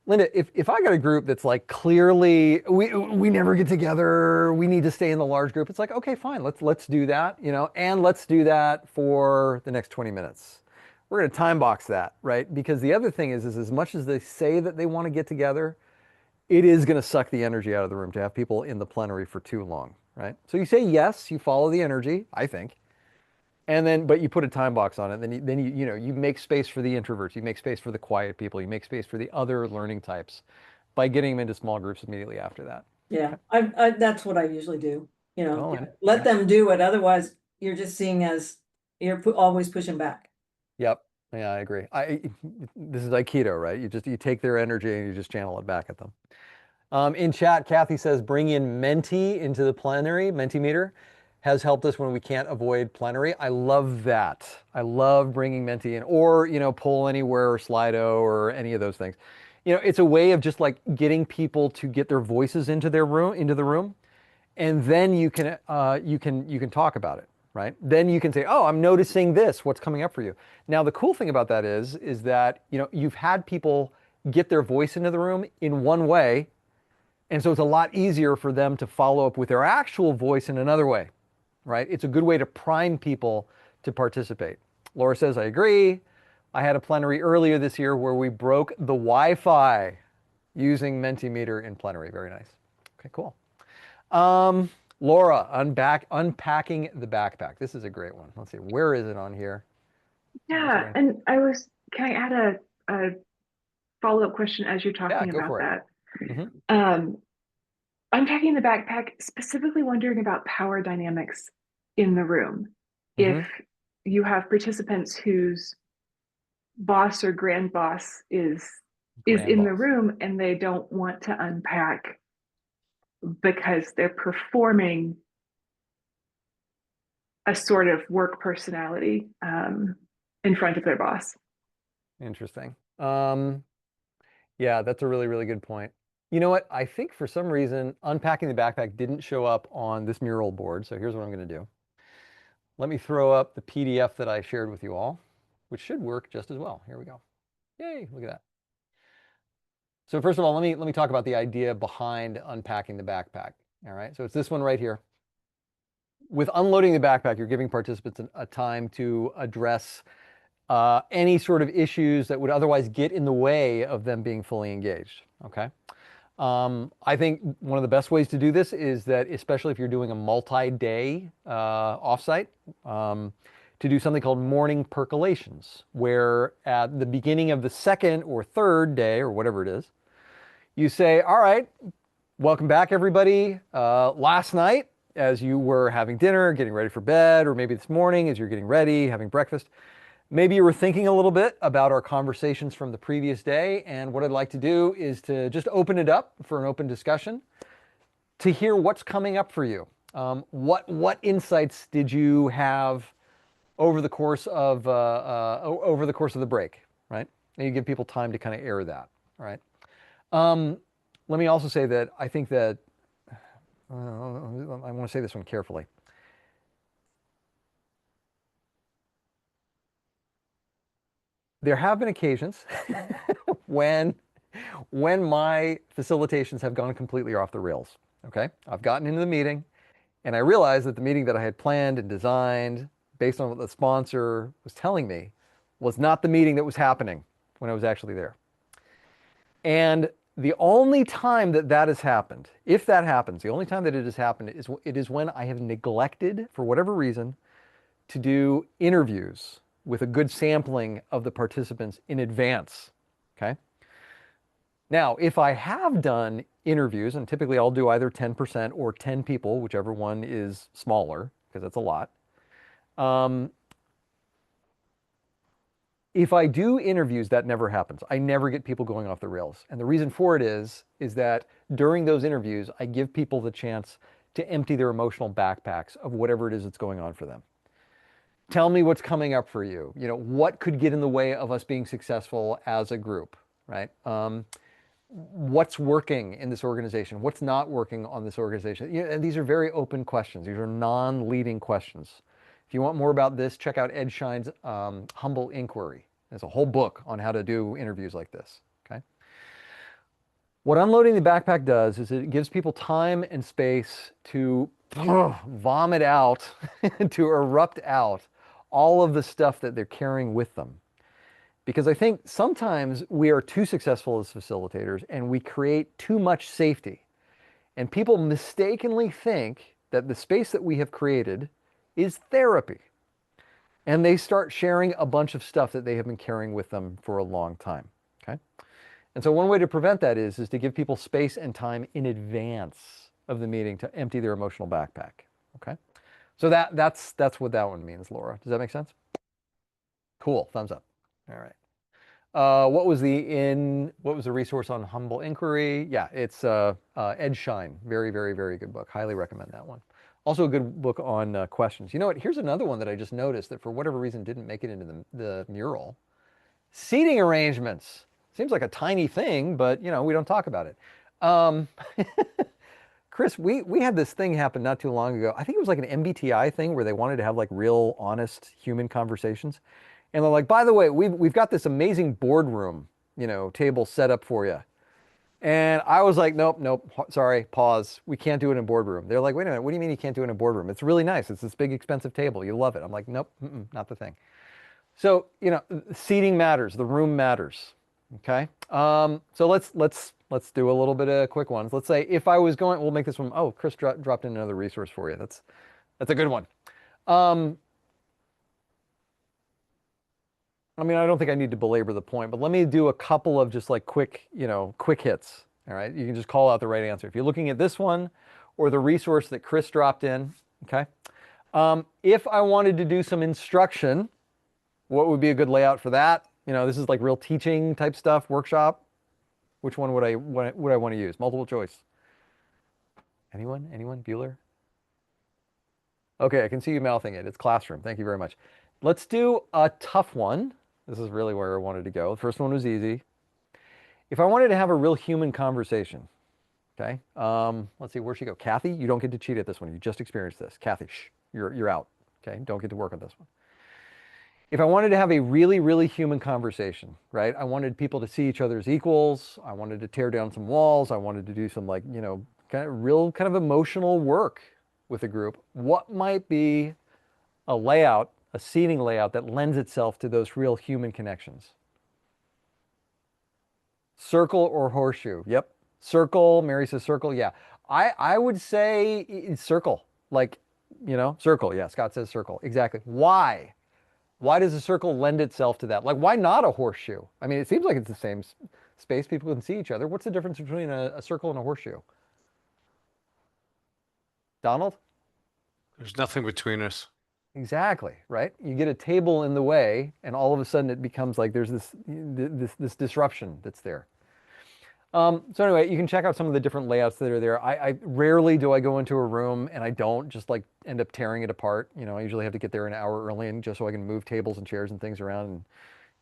Linda, if I got a group that's like clearly we never get together, we need to stay in the large group. It's like, okay, fine, let's do that, you know, and let's do that for the next 20 minutes. We're going to time box that, right? Because the other thing is as much as they say that they want to get together, it is going to suck the energy out of the room to have people in the plenary for too long, right? So you say yes, you follow the energy, I think, and then but you put a time box on it. Then you make space for the introverts, you make space for the quiet people, you make space for the other learning types by getting them into small groups immediately after that. Yeah, I that's what I usually do. You know, Oh, let them do it. Otherwise, you're just seeing as you're always pushing back. Yep. Yeah, I agree. This is Aikido, right? You take their energy and you just channel it back at them. In chat, Kathy says, bring in Menti into the plenary, Mentimeter. has helped us when we can't avoid plenary. I love that. I love bringing Menti in, or, Poll Anywhere or Slido or any of those things. It's a way of just like getting people to get their voices into the room, and then you can talk about it, right? Then you can say, oh, I'm noticing this. What's coming up for you? Now, the cool thing about that is that you've had people get their voice into the room in one way, and so it's a lot easier for them to follow up with their actual voice in another way, right? It's a good way to prime people to participate. Laura says, I agree. I had a plenary earlier this year where we broke the Wi-Fi using Mentimeter in plenary. Very nice. Okay, cool. Laura, unpacking the backpack. This is a great one. Let's see, where is it on here? Yeah, and can I add a follow-up question as you're talking about that? Mm-hmm. Unpacking the backpack, specifically wondering about power dynamics in the room. Mm-hmm. If you have participants whose boss or grand boss is in the room and they don't want to unpack because they're performing a sort of work personality in front of their boss. Interesting. Yeah, that's a really, really good point. You know what? I think for some reason, unpacking the backpack didn't show up on this mural board. So here's what I'm going to do. Let me throw up the PDF that I shared with you all, which should work just as well. Here we go. Yay, look at that. So first of all, let me talk about the idea behind unpacking the backpack. All right, so it's this one right here. With unloading the backpack, you're giving participants a time to address any sort of issues that would otherwise get in the way of them being fully engaged, okay? I think one of the best ways to do this is that, especially if you're doing a multi-day offsite, to do something called morning percolations, where at the beginning of the second or third day, or whatever it is, you say, all right, welcome back, everybody. Last night, as you were having dinner, getting ready for bed, or maybe this morning as you're getting ready, having breakfast, maybe you were thinking a little bit about our conversations from the previous day, and what I'd like to do is to just open it up for an open discussion to hear what's coming up for you. What insights did you have over the course of the break, right? And you give people time to kind of air that, right? Let me also say that I think that I want to say this one carefully. There have been occasions when my facilitations have gone completely off the rails, okay? I've gotten into the meeting and I realized that the meeting that I had planned and designed based on what the sponsor was telling me was not the meeting that was happening when I was actually there. And the only time that that has happened, if that happens, the only time that it has happened is when I have neglected, for whatever reason, to do interviews with a good sampling of the participants in advance, okay? Now, if I have done interviews, and typically I'll do either 10% or 10 people, whichever one is smaller, because that's a lot. If I do interviews, that never happens. I never get people going off the rails. And the reason for it is that during those interviews, I give people the chance to empty their emotional backpacks of whatever it is that's going on for them. Tell me what's coming up for you. What could get in the way of us being successful as a group, right? What's working in this organization? What's not working on this organization? And these are very open questions. These are non-leading questions. If you want more about this, check out Ed Shine's Humble Inquiry. There's a whole book on how to do interviews like this, okay? What unloading the backpack does is it gives people time and space to vomit out, to erupt out all of the stuff that they're carrying with them. Because I think sometimes we are too successful as facilitators and we create too much safety. And people mistakenly think that the space that we have created is therapy. And they start sharing a bunch of stuff that they have been carrying with them for a long time, okay? And so one way to prevent that is to give people space and time in advance of the meeting to empty their emotional backpack, okay? So that's what that one means, Laura. Does that make sense? Cool, thumbs up. All right. What was the resource on humble inquiry? Yeah, it's Ed Shine. Very, very, very good book. Highly recommend that one. Also a good book on questions. You know what? Here's another one that I just noticed that for whatever reason didn't make it into the mural. Seating arrangements. Seems like a tiny thing, but you know, we don't talk about it. Um, Chris, we had this thing happen not too long ago. I think it was like an MBTI thing where they wanted to have like real, honest human conversations. And they're like, by the way, we've got this amazing boardroom, you know, table set up for you. And I was like, nope, nope, sorry, pause. We can't do it in a boardroom. They're like, wait a minute, what do you mean you can't do it in a boardroom? It's really nice. It's this big, expensive table. You love it. I'm like, nope, not the thing. So, you know, seating matters. The room matters. Okay. So let's do a little bit of quick ones. Let's say if I was going, we'll make this one. Oh, Chris dropped in another resource for you. That's a good one. I mean, I don't think I need to belabor the point, but let me do a couple of just like quick, you know, quick hits. All right. You can just call out the right answer. If you're looking at this one or the resource that Chris dropped in, okay. If I wanted to do some instruction, what would be a good layout for that? You know, this is like real teaching type stuff, workshop. Which one would I want to use? Multiple choice. Anyone? Anyone? Bueller? Okay, I can see you mouthing it. It's classroom. Thank you very much. Let's do a tough one. This is really where I wanted to go. The first one was easy. If I wanted to have a real human conversation, okay? Let's see, where'd she go? Kathy, you don't get to cheat at this one. You just experienced this. Kathy, shh, you're out. Okay, don't get to work on this one. If I wanted to have a really, really human conversation, right? I wanted people to see each other as equals. I wanted to tear down some walls. I wanted to do some like, you know, kind of emotional work with a group. What might be a layout, a seating layout that lends itself to those real human connections? Circle or horseshoe? Yep. Circle. Mary says circle. Yeah. I would say it's circle. Like, you know, circle. Yeah. Scott says circle. Exactly. Why? Why does a circle lend itself to that? Like, why not a horseshoe? I mean, it seems like it's the same space. People can see each other. What's the difference between a circle and a horseshoe? Donald? There's nothing between us. Exactly, right? You get a table in the way, and all of a sudden it becomes like there's this disruption that's there. So anyway, you can check out some of the different layouts that are there. I rarely do I go into a room and I don't just like end up tearing it apart. You know, I usually have to get there an hour early and just so I can move tables and chairs and things around. And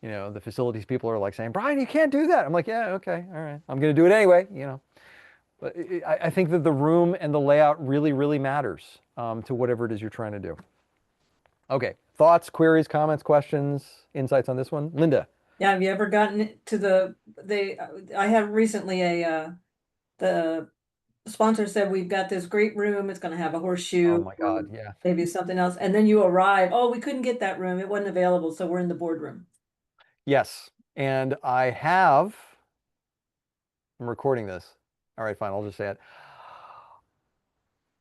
you know, the facilities people are like saying, Brian, you can't do that. I'm like, yeah, okay, all right. I'm going to do it anyway, you know. But I think that the room and the layout really, really matters to whatever it is you're trying to do. Okay, thoughts, queries, comments, questions, insights on this one? Linda. Yeah, have you ever gotten to I have recently the sponsor said, we've got this great room, it's gonna have a horseshoe. Oh my God, yeah. Maybe something else, and then you arrive, oh, we couldn't get that room, it wasn't available, so we're in the boardroom. Yes, and I'm recording this. All right, fine, I'll just say it.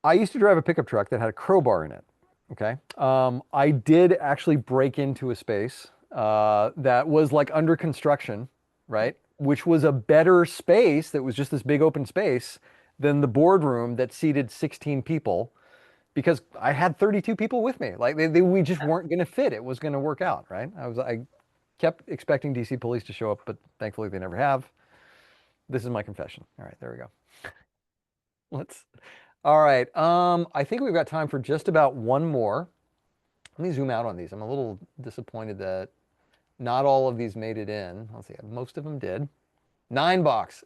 I used to drive a pickup truck that had a crowbar in it, okay? I did actually break into a space that was like under construction, right? Which was a better space that was just this big open space than the boardroom that seated 16 people because I had 32 people with me. Like we just weren't going to fit. It was going to work out, right? I kept expecting DC police to show up, but thankfully they never have. This is my confession. All right, there we go. All right. I think we've got time for just about one more. Let me zoom out on these. I'm a little disappointed that not all of these made it in. Let's see, most of them did. 9 box.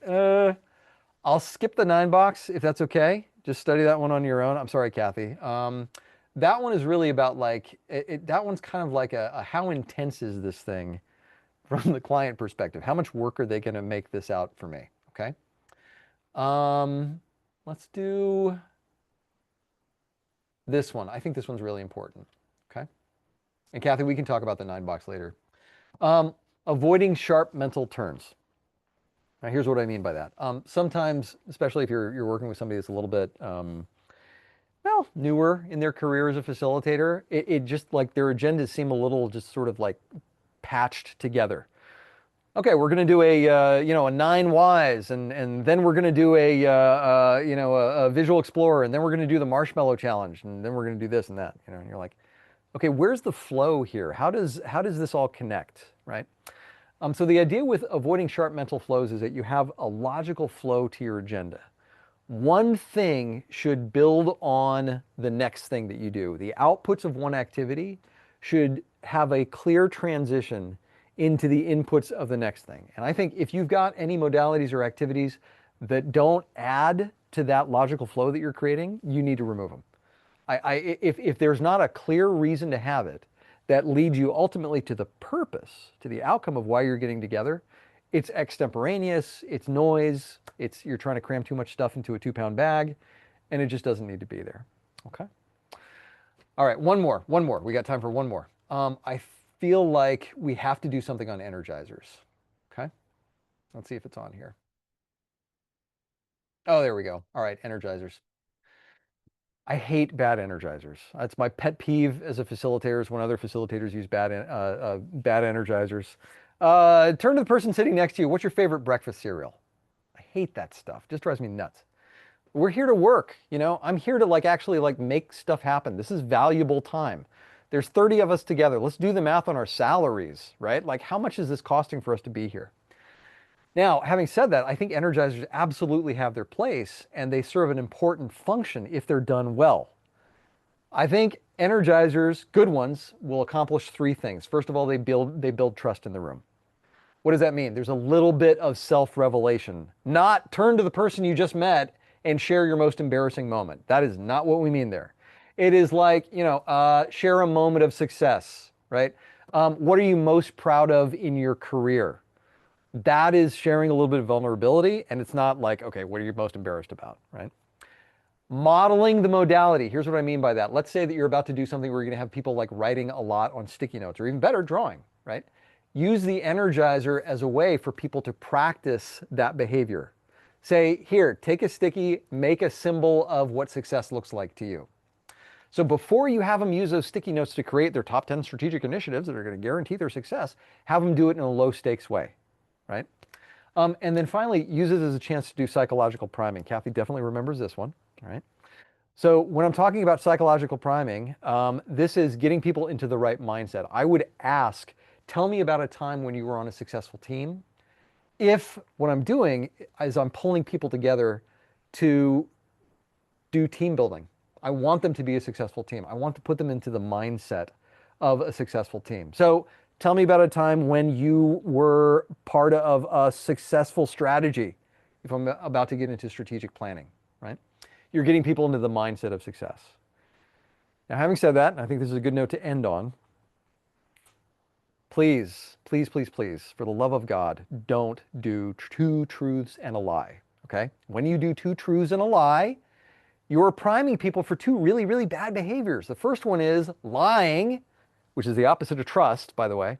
I'll skip the 9 box if that's okay. Just study that one on your own. I'm sorry, Kathy. That one is really about like, that one's kind of like a how intense is this thing from the client perspective? How much work are they going to make this out for me? Okay. Let's do this one. I think this one's really important. Okay. And Kathy, we can talk about the 9 box later. Avoiding sharp mental turns. Now, here's what I mean by that. Sometimes, especially if you're working with somebody that's a little bit, well, newer in their career as a facilitator, it just like their agendas seem a little just sort of like patched together. Okay, we're going to do a you know, a 9 whys, and then we're going to do a you know, a visual explorer, and then we're going to do the marshmallow challenge, and then we're going to do this and that. You know, and you're like, okay, where's the flow here? How does this all connect, right? So the idea with avoiding sharp mental flows is that you have a logical flow to your agenda. One thing should build on the next thing that you do. The outputs of one activity should have a clear transition into the inputs of the next thing. And I think if you've got any modalities or activities that don't add to that logical flow that you're creating, you need to remove them. If there's not a clear reason to have it that leads you ultimately to the purpose, to the outcome of why you're getting together, it's extemporaneous, it's noise, you're trying to cram too much stuff into a 2-pound bag, and it just doesn't need to be there. Okay. All right, one more. We got time for one more. I feel like we have to do something on energizers. Okay. Let's see if it's on here. Oh, there we go. All right, energizers. I hate bad energizers. That's my pet peeve as a facilitator, is when other facilitators use bad energizers. Turn to the person sitting next to you. What's your favorite breakfast cereal? I hate that stuff. Just drives me nuts. We're here to work, I'm here to actually make stuff happen. This is valuable time. There's 30 of us together. Let's do the math on our salaries, right? How much is this costing for us to be here? Now, having said that, I think energizers absolutely have their place, and they serve an important function if they're done well. I think energizers, good ones, will accomplish 3 things. First of all, they build trust in the room. What does that mean? There's a little bit of self-revelation. Not turn to the person you just met and share your most embarrassing moment. That is not what we mean there. It is share a moment of success, right? What are you most proud of in your career? That is sharing a little bit of vulnerability, and it's not okay, what are you most embarrassed about, right? Modeling the modality. Here's what I mean by that. Let's say that you're about to do something where you're going to have people writing a lot on sticky notes, or even better, drawing, right? Use the energizer as a way for people to practice that behavior. Say, here, take a sticky, make a symbol of what success looks like to you. So before you have them use those sticky notes to create their top 10 strategic initiatives that are going to guarantee their success, have them do it in a low stakes way, right? And then finally, use it as a chance to do psychological priming. Kathy definitely remembers this one, right? So when I'm talking about psychological priming, this is getting people into the right mindset. I would ask, tell me about a time when you were on a successful team. If what I'm doing is I'm pulling people together to do team building. I want them to be a successful team. I want to put them into the mindset of a successful team. So tell me about a time when you were part of a successful strategy, if I'm about to get into strategic planning, right? You're getting people into the mindset of success. Now, having said that, I think this is a good note to end on. Please, please, please, please, for the love of God, don't do 2 truths and a lie, okay? When you do 2 truths and a lie, you're priming people for 2 really, really bad behaviors. The first one is lying, which is the opposite of trust, by the way.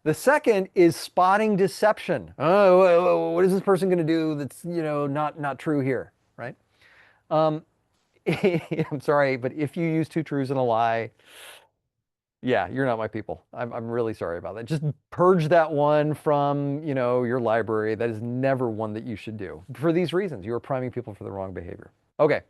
The second is spotting deception. Oh, what is this person going to do that's, not true here, right? I'm sorry, but if you use 2 truths and a lie, yeah, you're not my people. I'm really sorry about that. Just purge that one from, your library. That is never one that you should do. For these reasons, you are priming people for the wrong behavior. Okay.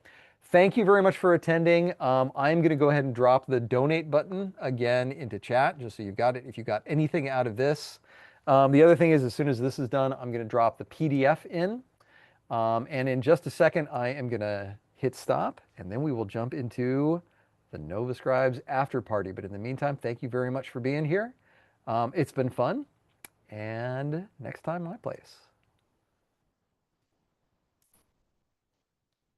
Thank you very much for attending. I'm going to go ahead and drop the donate button again into chat, just so you've got it if you got anything out of this. The other thing is, as soon as this is done, I'm going to drop the PDF in. And in just a second, I am going to hit stop, and then we will jump into the Nova Scribes after party. But in the meantime, thank you very much for being here. It's been fun, and next time, my place.